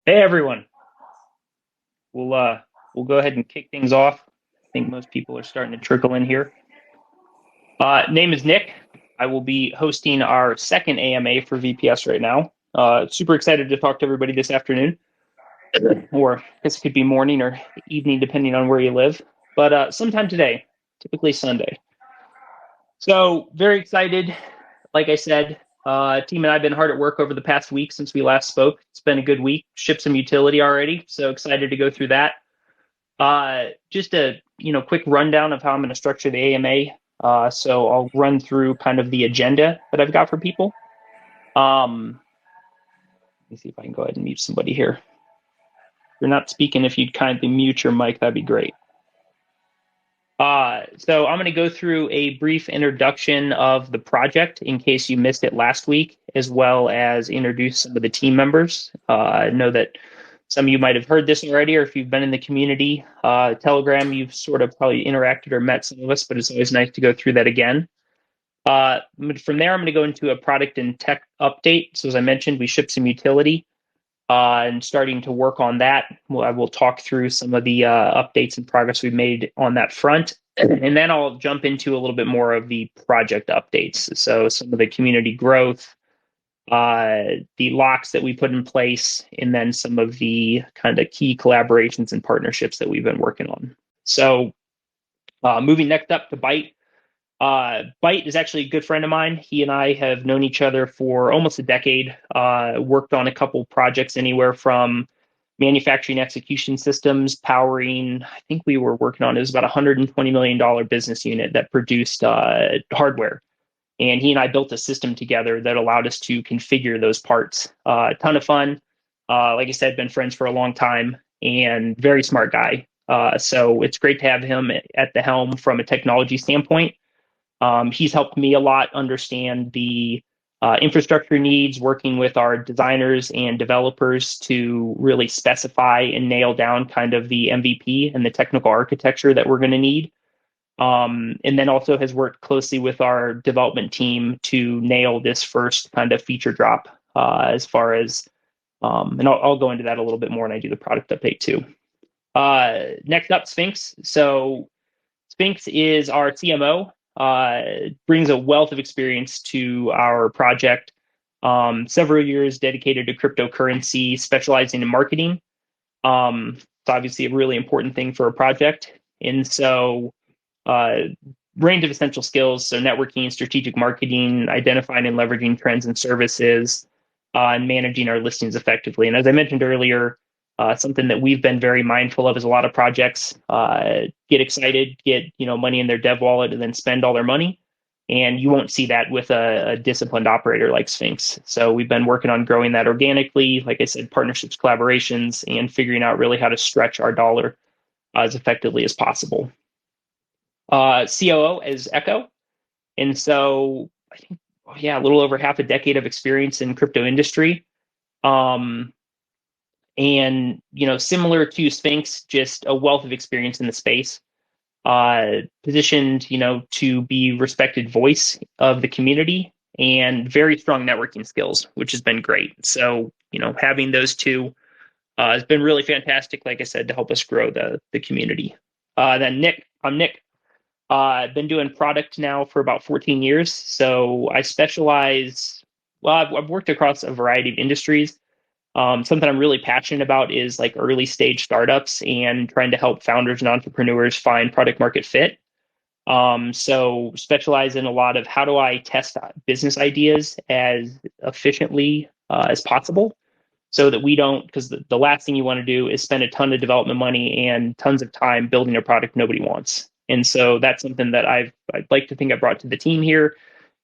Hey everyone, we'll go ahead and kick things off. I think most people are starting to trickle in here. Name is Nick. I will be hosting our second AMA for VPS right now. Super excited to talk to everybody this afternoon, or I guess it could be morning or evening depending on where you live. But sometime today, typically Sunday. So very excited. Like I said, team and I have been hard at work over the past week since we last spoke. It's been a good week. Shipped some utility already, so excited to go through that. Just a quick rundown of how I'm going to structure the AMA. So I'll run through kind of the agenda that I've got for people. Let me see if I can go ahead and mute somebody here. If you're not speaking, if you'd kindly mute your mic, that'd be great. So I'm going to go through a brief introduction of the project in case you missed it last week, as well as introduce some of the team members. I know that some of you might have heard this already, or if you've been in the community Telegram, you've sort of probably interacted or met some of us, but it's always nice to go through that again. From there, I'm going to go into a product and tech update. So as I mentioned, we shipped some utility and starting to work on that. I will talk through some of the updates and progress we've made on that front. And then I'll jump into a little bit more of the project updates. So some of the community growth, the locks that we put in place, and then some of the kind of key collaborations and partnerships that we've been working on. So moving next up to Byte. Byte is actually a good friend of mine. He and I have known each other for almost a decade, worked on a couple projects anywhere from manufacturing execution systems, powering, I think we were working on, it was about a $120 million business unit that produced hardware. And he and I built a system together that allowed us to configure those parts. A ton of fun. Like I said, been friends for a long time and very smart guy. So it's great to have him at the helm from a technology standpoint. He's helped me a lot understand the infrastructure needs, working with our designers and developers to really specify and nail down kind of the MVP and the technical architecture that we're going to need. And then also has worked closely with our development team to nail this first kind of feature drop as far as, and I'll go into that a little bit more when I do the product update too. Next up, Sphinx. So Sphinx is our CMO, brings a wealth of experience to our project. Several years dedicated to cryptocurrency, specializing in marketing. It's obviously a really important thing for a project. And so range of essential skills, so networking, strategic marketing, identifying and leveraging trends and services, and managing our listings effectively. And as I mentioned earlier, something that we've been very mindful of is a lot of projects get excited, get money in their dev wallet, and then spend all their money. And you won't see that with a disciplined operator like Sphinx. So we've been working on growing that organically, like I said, partnerships, collaborations, and figuring out really how to stretch our dollar as effectively as possible. COO is Echo. And so I think, a little over half a decade of experience in crypto industry. And, similar to Sphinx, just a wealth of experience in the space, positioned, to be respected voice of the community and very strong networking skills, which has been great. So, having those two has been really fantastic, like I said, to help us grow the community. Then Nick, I'm Nick. I've been doing product now for about 14 years. So I specialize, I've worked across a variety of industries. Something I'm really passionate about is like early stage startups and trying to help founders and entrepreneurs find product market fit. So specialize in a lot of how do I test business ideas as efficiently as possible so that we don't, because the last thing you want to do is spend a ton of development money and tons of time building a product nobody wants. And so that's something that I'd like to think I brought to the team here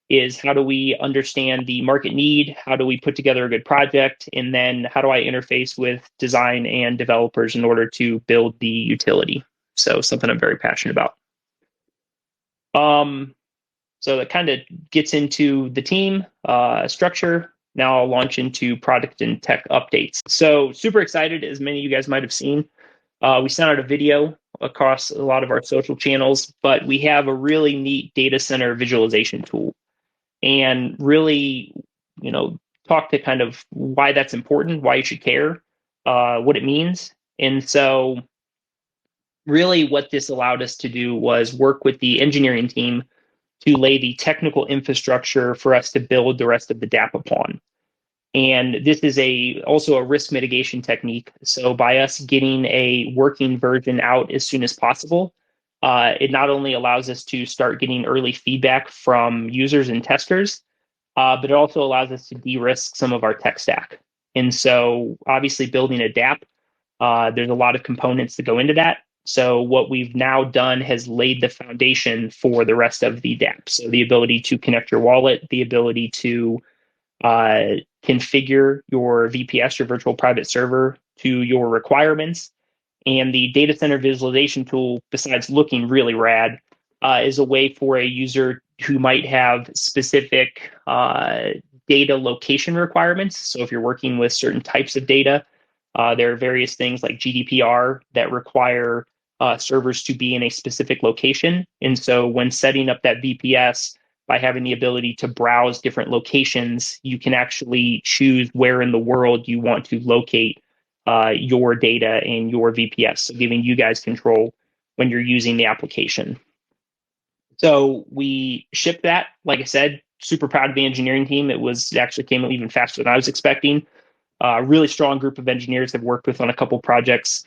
is how do we understand the market need? How do we put together a good project? And then how do I interface with design and developers in order to build the utility? So something I'm very passionate about. So that kind of gets into the team structure. Now I'll launch into product and tech updates. So super excited, as many of you guys might have seen. We sent out a video across a lot of our social channels, but we have a really neat data center visualization tool and really, talk to kind of why that's important, why you should care. what it means. And so really what this allowed us to do was work with the engineering team to lay the technical infrastructure for us to build the rest of the DApp upon. And this is also a risk mitigation technique. So by us getting a working version out as soon as possible, it not only allows us to start getting early feedback from users and testers, but it also allows us to de-risk some of our tech stack. And so obviously building a DApp, there's a lot of components that go into that. So what we've now done has laid the foundation for the rest of the DApp. So the ability to connect your wallet, the ability to configure your VPS, your virtual private server, to your requirements. And the data center visualization tool, besides looking really rad, is a way for a user who might have specific data location requirements. So if you're working with certain types of data, there are various things like GDPR that require servers to be in a specific location. And so when setting up that VPS, by having the ability to browse different locations, you can actually choose where in the world you want to locate your data in your VPS, so giving you guys control when you're using the application. So we shipped that. Like I said, super proud of the engineering team. It actually came even faster than I was expecting. Really strong group of engineers have worked with on a couple projects,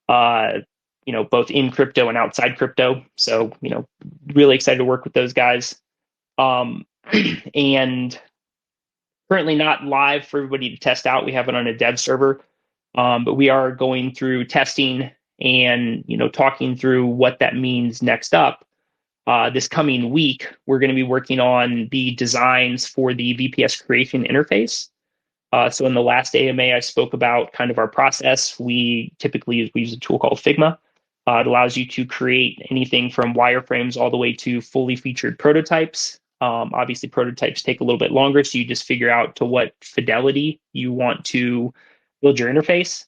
both in crypto and outside crypto. So, really excited to work with those guys. And currently not live for everybody to test out. We have it on a dev server, but we are going through testing and talking through what that means next up. This coming week, we're going to be working on the designs for the VPS creation interface. So in the last AMA, I spoke about kind of our process. We use a tool called Figma. It allows you to create anything from wireframes all the way to fully featured prototypes. Obviously, prototypes take a little bit longer, so you just figure out to what fidelity you want to build your interface.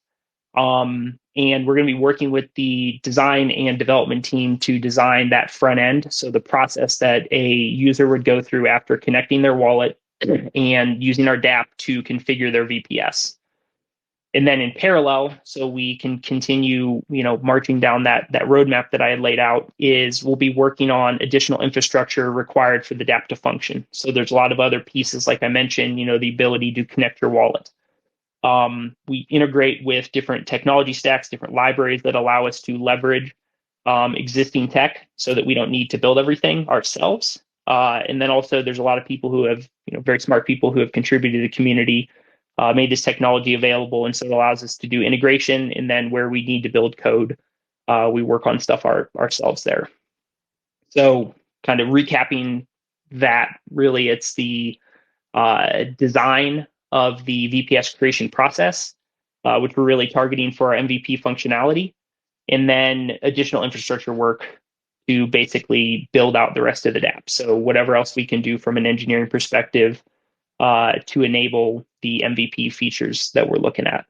And we're going to be working with the design and development team to design that front end. So the process that a user would go through after connecting their wallet and using our DApp to configure their VPS. And then in parallel, so we can continue, marching down that roadmap that I had laid out, is we'll be working on additional infrastructure required for the DApp to function. So there's a lot of other pieces, like I mentioned, the ability to connect your wallet. We integrate with different technology stacks, different libraries that allow us to leverage existing tech so that we don't need to build everything ourselves. And then also there's a lot of people who have, very smart people who have contributed to the community, made this technology available. And so it allows us to do integration. And then where we need to build code, we work on stuff ourselves there. So kind of recapping that, really it's the design of the VPS creation process, which we're really targeting for our MVP functionality, and then additional infrastructure work to basically build out the rest of the DApp. So whatever else we can do from an engineering perspective to enable the MVP features that we're looking at.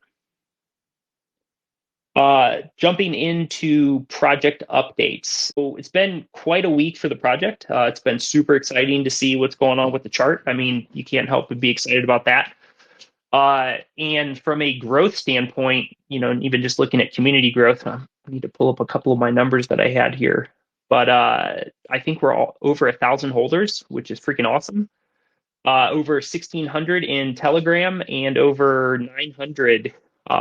Jumping into project updates. So it's been quite a week for the project. It's been super exciting to see what's going on with the chart. I mean, you can't help but be excited about that. And from a growth standpoint, even just looking at community growth, I need to pull up a couple of my numbers that I had here. But I think we're all over 1,000 holders, which is freaking awesome. Over 1,600 in Telegram and over 900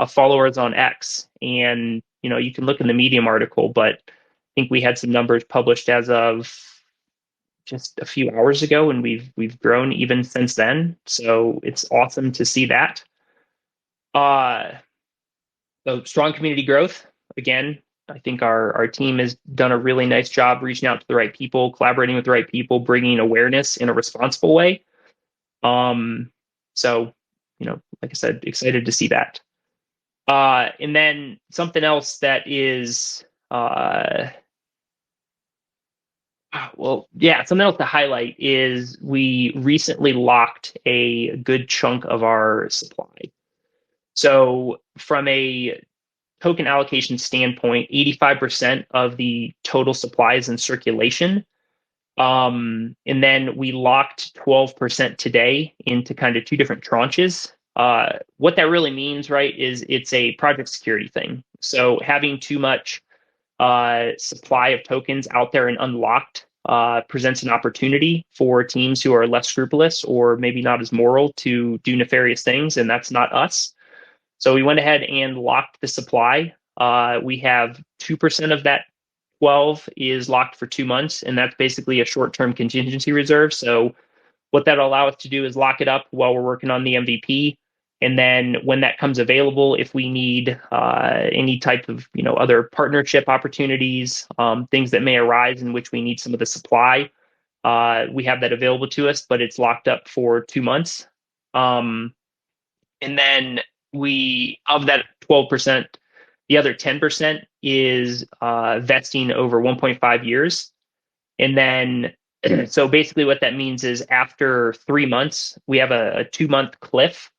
followers on X. And, you can look in the Medium article, but I think we had some numbers published as of just a few hours ago, and we've grown even since then. So it's awesome to see that. So strong community growth. Again, I think our team has done a really nice job reaching out to the right people, collaborating with the right people, bringing awareness in a responsible way. So, like I said, excited to see that. And then something else that is, something else to highlight is we recently locked a good chunk of our supply. So from a token allocation standpoint, 85% of the total supply is in circulation. And then we locked 12% today into kind of two different tranches. What that really means, right, is it's a project security thing. So having too much supply of tokens out there and unlocked presents an opportunity for teams who are less scrupulous or maybe not as moral to do nefarious things, and that's not us. So we went ahead and locked the supply. We have 2% of that 12 is locked for 2 months, and that's basically a short-term contingency reserve. So what that'll allow us to do is lock it up while we're working on the MVP. And then when that comes available, if we need any type of other partnership opportunities, things that may arise in which we need some of the supply, we have that available to us, but it's locked up for 2 months. And then we, of that 12%, the other 10% is vesting over 1.5 years. And then, so basically what that means is after 3 months, we have a 2 month cliff.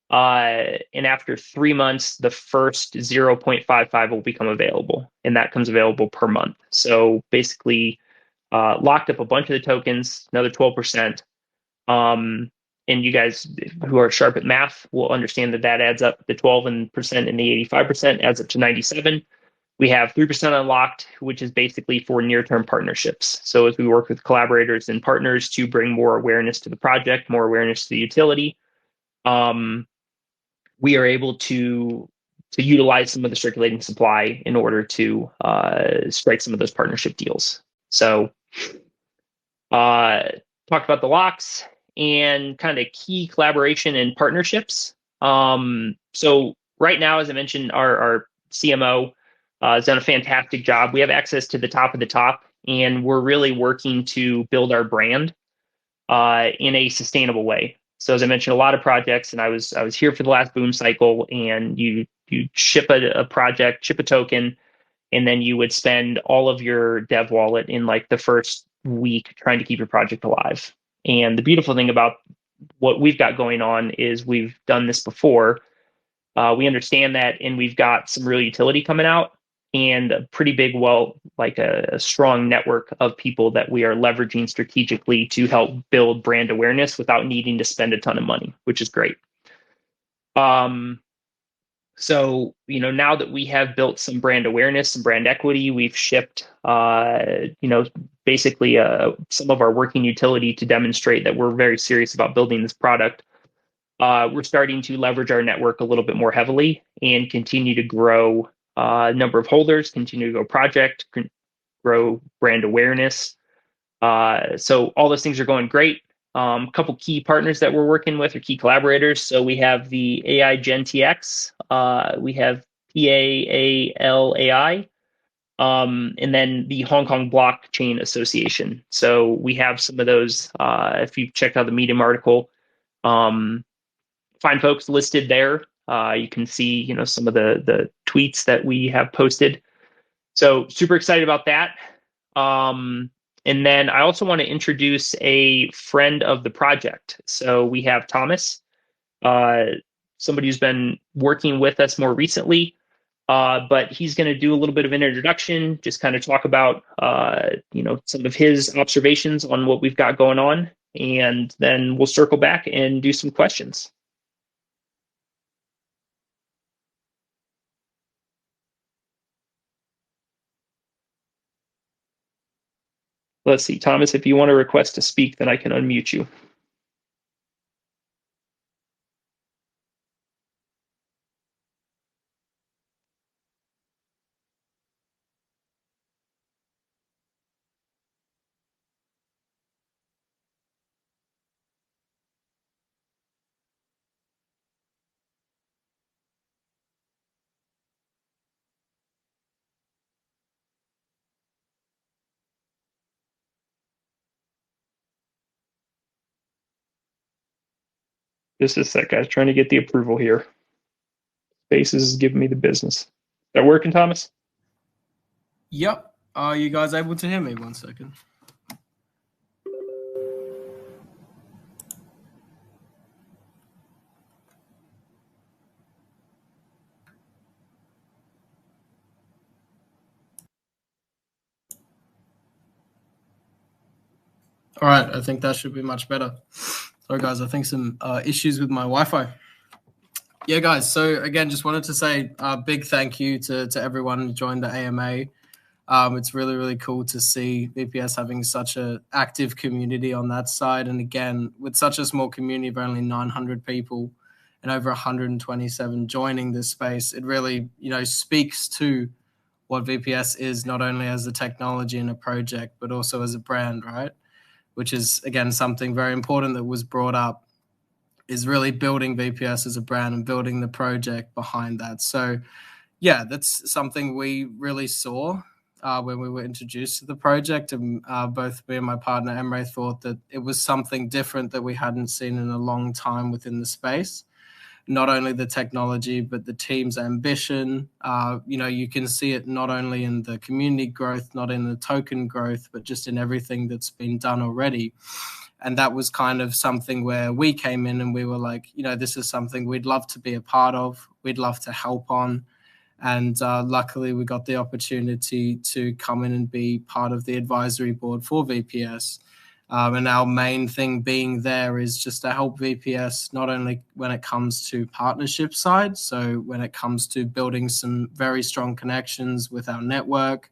And after 3 months, the first 0.55 will become available. And that comes available per month. So basically, locked up a bunch of the tokens, another 12%. And you guys who are sharp at math will understand that that adds up, the 12% and the 85% adds up to 97. We have 3% unlocked, which is basically for near-term partnerships. So as we work with collaborators and partners to bring more awareness to the project, more awareness to the utility, we are able to utilize some of the circulating supply in order to strike some of those partnership deals. So talked about the locks and kind of key collaboration and partnerships. So right now, as I mentioned, our CMO has done a fantastic job. We have access to the top of the top, and we're really working to build our brand in a sustainable way. So as I mentioned, a lot of projects, and I was here for the last boom cycle, and you ship a project, ship a token, and then you would spend all of your dev wallet in like the first week trying to keep your project alive. And the beautiful thing about what we've got going on is we've done this before. We understand that, and we've got some real utility coming out and a pretty big, like a strong network of people that we are leveraging strategically to help build brand awareness without needing to spend a ton of money, which is great. So, now that we have built some brand awareness, some brand equity, we've shipped, basically some of our working utility to demonstrate that we're very serious about building this product. We're starting to leverage our network a little bit more heavily and continue to grow number of holders, continue to grow project, grow brand awareness. So all those things are going great. A couple key partners that we're working with are key collaborators. So we have the AI Gen TX, we have PAALAI, and then the Hong Kong Blockchain Association. So we have some of those. If you've checked out the Medium article, fine folks listed there. You can see, some of the tweets that we have posted. So super excited about that. And then I also want to introduce a friend of the project. So we have Thomas, somebody who's been working with us more recently, but he's going to do a little bit of an introduction, just kind of talk about, some of his observations on what we've got going on, and then we'll circle back and do some questions. Let's see, Thomas, if you want to request to speak, then I can unmute you. Just a sec, guys. Trying to get the approval here. Spaces is giving me the business. Is that working, Thomas? Yep. Are you guys able to hear me? 1 second. All right, I think that should be much better. Sorry, guys, I think some issues with my Wi-Fi. Yeah, guys. So again, just wanted to say a big thank you to everyone who joined the AMA. It's really, really cool to see VPS having such an active community on that side. And again, with such a small community of only 900 people and over 127 joining this space, it really, speaks to what VPS is, not only as a technology and a project, but also as a brand, right? Which is, again, something very important that was brought up, is really building VPS as a brand and building the project behind that. So yeah, that's something we really saw when we were introduced to the project. And both me and my partner Emre thought that it was something different that we hadn't seen in a long time within the space. Not only the technology, but the team's ambition. You can see it not only in the community growth, not in the token growth, but just in everything that's been done already. And that was kind of something where we came in and we were like, this is something we'd love to be a part of. We'd love to help on. And luckily, we got the opportunity to come in and be part of the advisory board for VPS. And our main thing being there is just to help VPS, not only when it comes to partnership side, so when it comes to building some very strong connections with our network.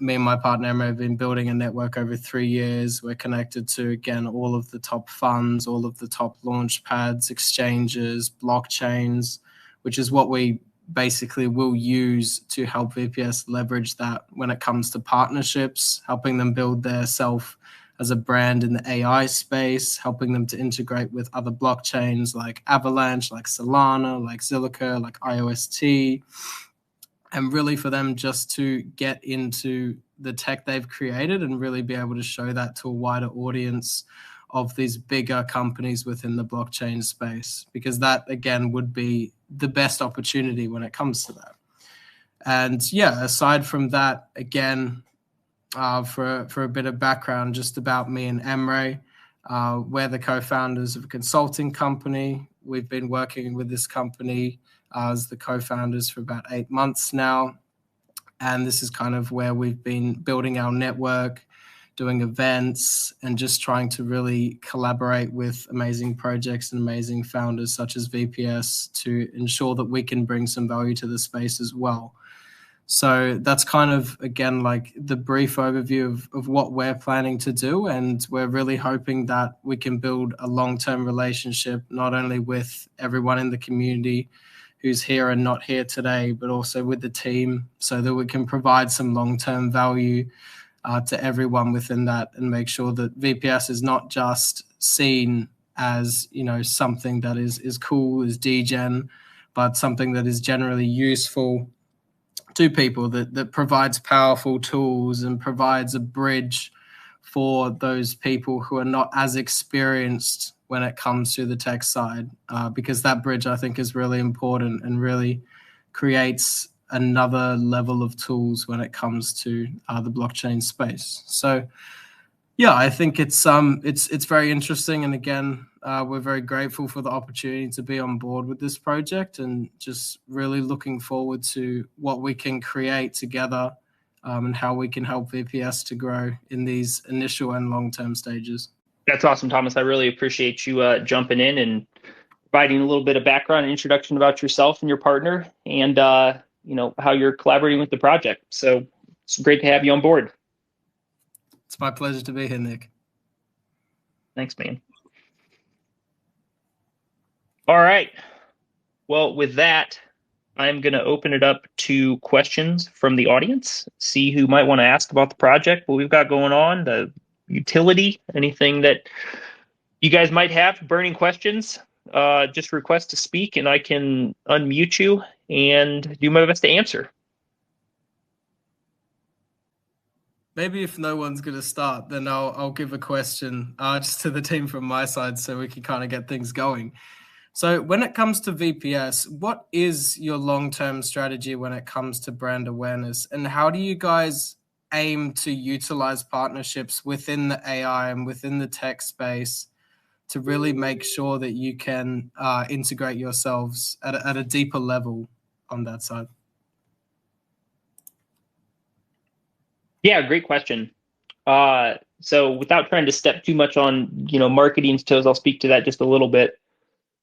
Me and my partner Emma have been building a network over 3 years. We're connected to, again, all of the top funds, all of the top launch pads, exchanges, blockchains, which is what we basically will use to help VPS leverage that when it comes to partnerships, helping them build their self as a brand in the AI space, helping them to integrate with other blockchains like Avalanche, like Solana, like Zilliqa, like IOST, and really for them just to get into the tech they've created and really be able to show that to a wider audience of these bigger companies within the blockchain space, because that, again, would be the best opportunity when it comes to that. And yeah, aside from that, again, for a bit of background just about me and Emre, we're the co-founders of a consulting company. We've been working with this company as the co-founders for about 8 months now. And this is kind of where we've been building our network, doing events, and just trying to really collaborate with amazing projects and amazing founders such as VPS to ensure that we can bring some value to the space as well. So that's kind of, again, like the brief overview of what we're planning to do. And we're really hoping that we can build a long-term relationship, not only with everyone in the community who's here and not here today, but also with the team, so that we can provide some long-term value to everyone within that, and make sure that VPS is not just seen as, something that is cool, is degen, but something that is generally useful to people, that provides powerful tools and provides a bridge for those people who are not as experienced when it comes to the tech side, because that bridge, I think, is really important and really creates another level of tools when it comes to the blockchain space. So yeah, I think it's very interesting, and again, we're very grateful for the opportunity to be on board with this project, and just really looking forward to what we can create together, and how we can help VPS to grow in these initial and long-term stages. That's awesome, Thomas. I really appreciate you jumping in and providing a little bit of background and introduction about yourself and your partner, and how you're collaborating with the project. So it's great to have you on board. It's my pleasure to be here, Nick. Thanks, man. All right. Well, with that, I'm going to open it up to questions from the audience, see who might want to ask about the project, what we've got going on, the utility, anything that you guys might have, burning questions. Just request to speak, and I can unmute you and do my best to answer. Maybe if no one's going to start, then I'll give a question just to the team from my side, so we can kind of get things going. So when it comes to VPS, what is your long-term strategy when it comes to brand awareness? And how do you guys aim to utilize partnerships within the AI and within the tech space to really make sure that you can integrate yourselves at a deeper level on that side? Yeah, great question. So without trying to step too much on, marketing's toes, I'll speak to that just a little bit.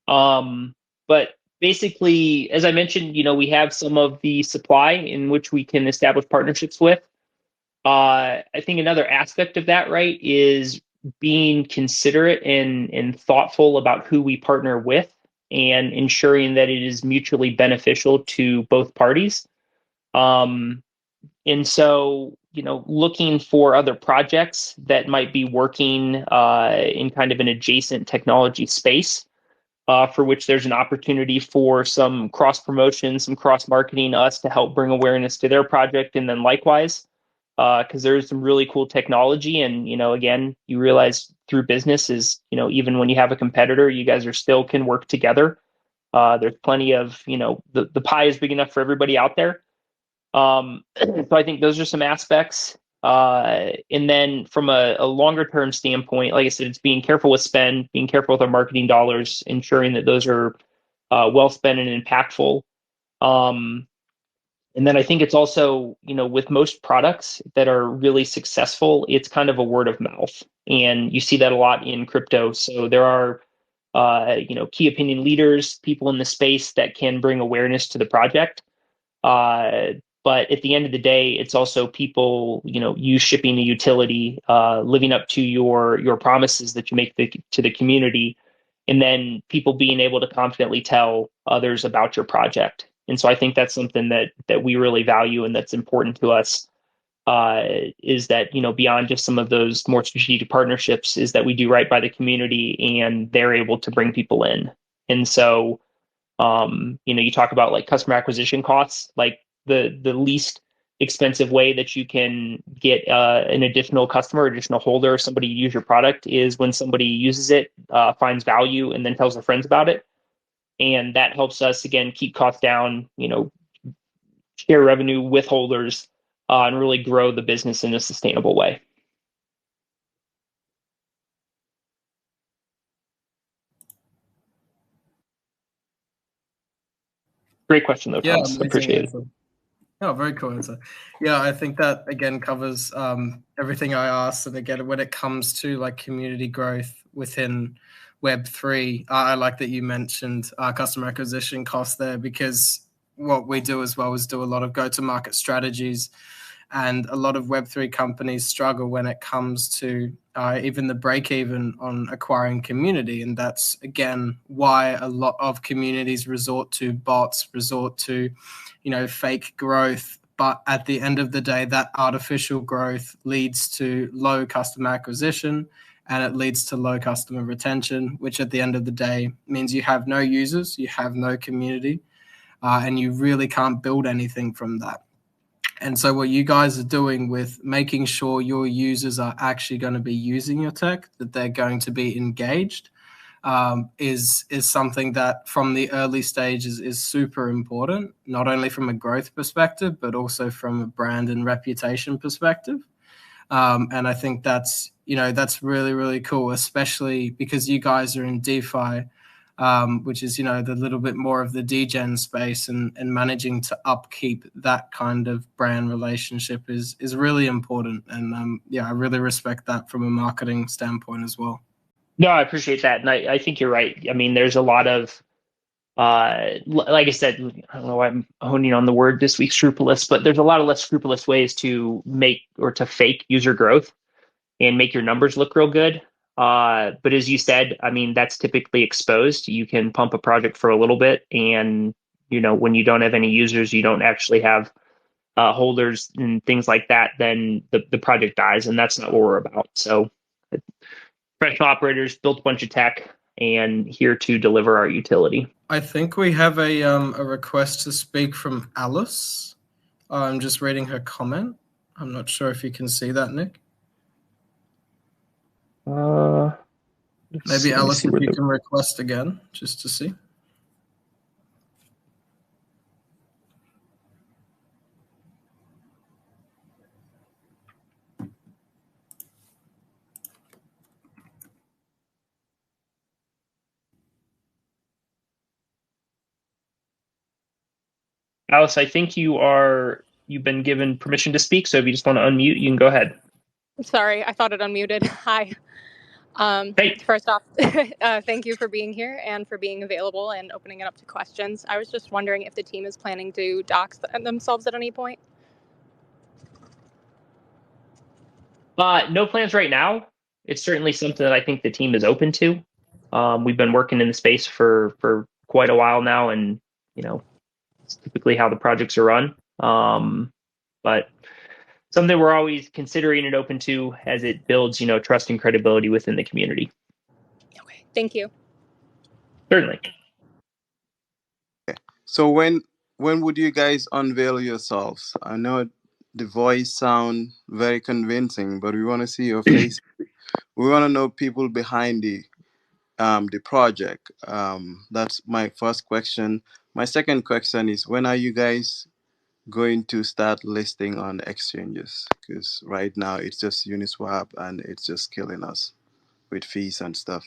But basically, as I mentioned, we have some of the supply in which we can establish partnerships with. I think another aspect of that, right, is being considerate and thoughtful about who we partner with and ensuring that it is mutually beneficial to both parties. Um, and so, looking for other projects that might be working in kind of an adjacent technology space for which there's an opportunity for some cross promotion, some cross marketing, us to help bring awareness to their project, and then likewise, because there's some really cool technology. And again, you realize through business is even when you have a competitor, you guys are still can work together. There's plenty of the pie is big enough for everybody out there. So I think those are some aspects. And then from a longer term standpoint, like I said, it's being careful with spend, being careful with our marketing dollars, ensuring that those are well spent and impactful. Um, and then I think it's also, with most products that are really successful, it's kind of a word of mouth. And you see that a lot in crypto. So there are, key opinion leaders, people in the space that can bring awareness to the project. Uh, but at the end of the day, it's also people, you shipping a utility, living up to your promises that you make to the community, and then people being able to confidently tell others about your project. And so I think that's something that we really value and that's important to us. Is that beyond just some of those more strategic partnerships, is that we do right by the community and they're able to bring people in. And so you talk about like customer acquisition costs, like the least expensive way that you can get an additional customer, additional holder, somebody use your product is when somebody uses it, finds value, and then tells their friends about it. And that helps us again keep costs down, share revenue with holders, and really grow the business in a sustainable way. Great question though, Yeah, Thomas. amazing Appreciate it. answer. Oh, very cool answer. Yeah, I think that again covers everything I asked. And again, when it comes to like community growth within Web3, I like that you mentioned customer acquisition costs there, because what we do as well is do a lot of go-to-market strategies, and a lot of Web3 companies struggle when it comes to even the break even on acquiring community. And that's, again, why a lot of communities resort to bots, resort to, fake growth. But at the end of the day, that artificial growth leads to low customer acquisition and it leads to low customer retention, which at the end of the day means you have no users, you have no community, and you really can't build anything from that. And so what you guys are doing with making sure your users are actually going to be using your tech, that they're going to be engaged, is something that from the early stages is super important, not only from a growth perspective, but also from a brand and reputation perspective. And I think that's really, really cool, especially because you guys are in DeFi, which is, the little bit more of the degen space, and managing to upkeep that kind of brand relationship is really important. And yeah, I really respect that from a marketing standpoint as well. No, I appreciate that. And I think you're right. I mean, there's a lot of like I said, I don't know why I'm honing on the word this week, scrupulous, but there's a lot of less scrupulous ways to make or to fake user growth and make your numbers look real good. But as you said, I mean, that's typically exposed. You can pump a project for a little bit, and when you don't have any users, you don't actually have holders and things like that, then the project dies, and that's not what we're about. So, professional operators built a bunch of tech and here to deliver our utility. I think we have a request to speak from Alice. I'm just reading her comment. I'm not sure if you can see that, Nick. Maybe Alice, if you can request again, just to see. Alice, I think you've been given permission to speak. So if you just want to unmute, you can go ahead. Sorry, I thought it unmuted. Hi. Hey, First off, thank you for being here and for being available and opening it up to questions. I was just wondering if the team is planning to dox themselves at any point. no plans right now. It's certainly something that I think the team is open to. We've been working in the space for quite a while now, and it's typically how the projects are run. But something we're always considering and open to as it builds, trust and credibility within the community. Okay, thank you. Certainly. So when would you guys unveil yourselves? I know the voice sound very convincing, but we want to see your face. We want to know people behind the project. That's my first question. My second question is, when are you guys going to start listing on exchanges? Because right now it's just Uniswap and it's just killing us with fees and stuff.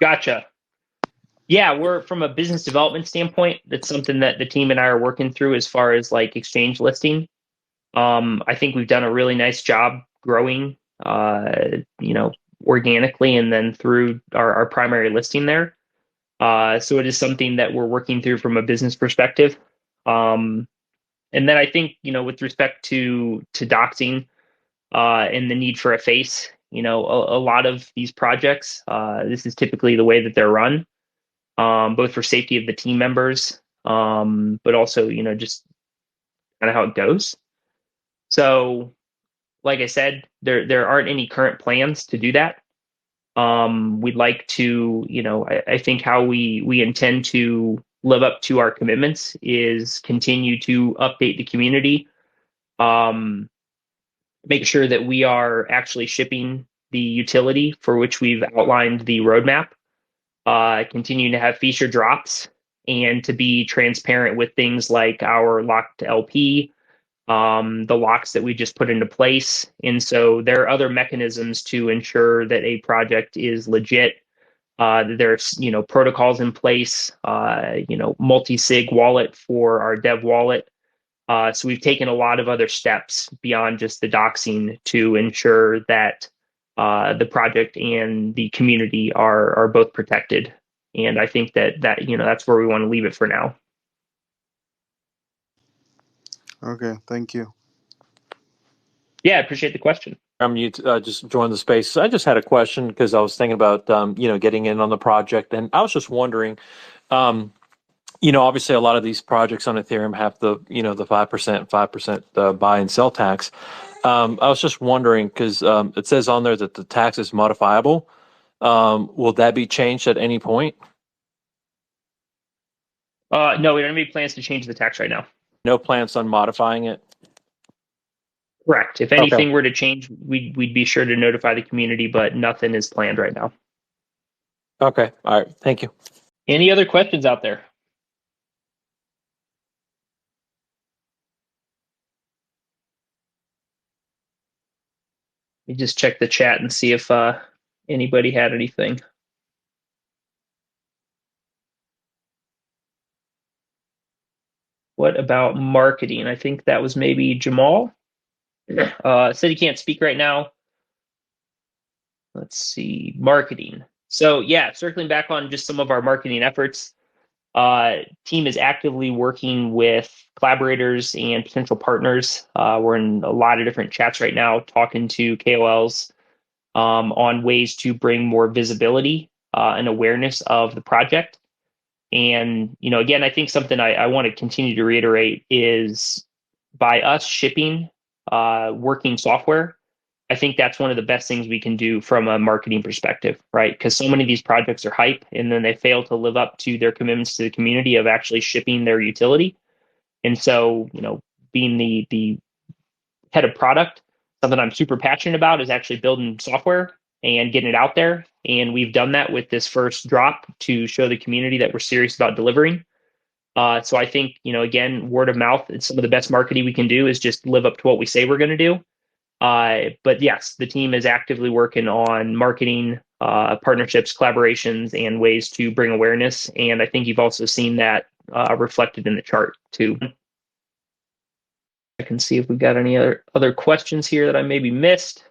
Gotcha. Yeah, we're from a business development standpoint, that's something that the team and I are working through as far as like exchange listing. I think we've done a really nice job growing, organically and then through our primary listing there. So it is something that we're working through from a business perspective. Um, and then I think, with respect to doxing, and the need for a face, a lot of these projects, this is typically the way that they're run, both for safety of the team members, but also, just kind of how it goes. So, like I said, there aren't any current plans to do that. We'd like to, I think how we intend to live up to our commitments is continue to update the community, um, make sure that we are actually shipping the utility for which we've outlined the roadmap, continuing to have feature drops, and to be transparent with things like our locked LP, the locks that we just put into place. And so there are other mechanisms to ensure that a project is legit. There's protocols in place, multi-sig wallet for our dev wallet. So we've taken a lot of other steps beyond just the doxing to ensure that the project and the community are both protected. And I think that that's where we want to leave it for now. Okay, thank you. Yeah, I appreciate the question. You just joined the space. I just had a question because I was thinking about getting in on the project, and I was just wondering, obviously a lot of these projects on Ethereum have the 5% buy and sell tax. I was just wondering because it says on there that the tax is modifiable. Will that be changed at any point? No, we don't have any plans to change the tax right now. No plans on modifying it? Correct. If anything were to change, we'd be sure to notify the community, but nothing is planned right now. Okay. All right. Thank you. Any other questions out there? Let me just check the chat and see if anybody had anything. What about marketing? I think that was maybe Jamal. Said he can't speak right now. Let's see, marketing. So yeah, circling back on just some of our marketing efforts, team is actively working with collaborators and potential partners. We're in a lot of different chats right now, talking to KOLs on ways to bring more visibility and awareness of the project. And, again, I think something I want to continue to reiterate is by us shipping working software, I think that's one of the best things we can do from a marketing perspective, right? Because so many of these projects are hype and then they fail to live up to their commitments to the community of actually shipping their utility. And so, being the head of product, something I'm super passionate about is actually building software and getting it out there. And we've done that with this first drop to show the community that we're serious about delivering. So I think, again, word of mouth, it's some of the best marketing we can do is just live up to what we say we're going to do. But yes, the team is actively working on marketing, partnerships, collaborations, and ways to bring awareness. And I think you've also seen that reflected in the chart too. I can see if we've got any other questions here that I maybe missed.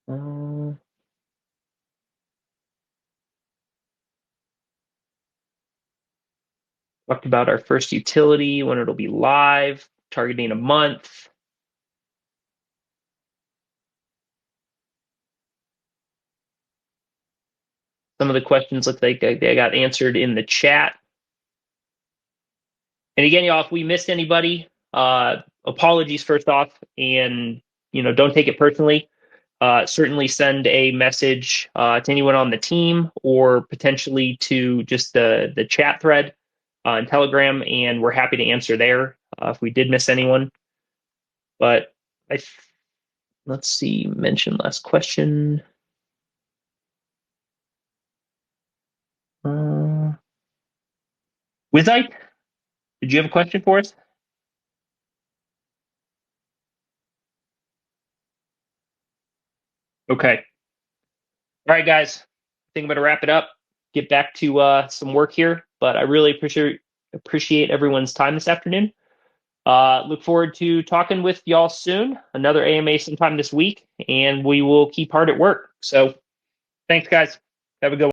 Talked about our first utility, when it'll be live, targeting a month. Some of the questions look like they got answered in the chat. And again, y'all, if we missed anybody, apologies first off, and don't take it personally. Certainly send a message to anyone on the team or potentially to just the chat thread on Telegram, and we're happy to answer there if we did miss anyone. But let's see, mention last question. Wizite, did you have a question for us? Okay. All right, guys. I think I'm going to wrap it up, get back to some work here, but I really appreciate everyone's time this afternoon. Look forward to talking with y'all soon, another AMA sometime this week, and we will keep hard at work. So thanks, guys. Have a good one.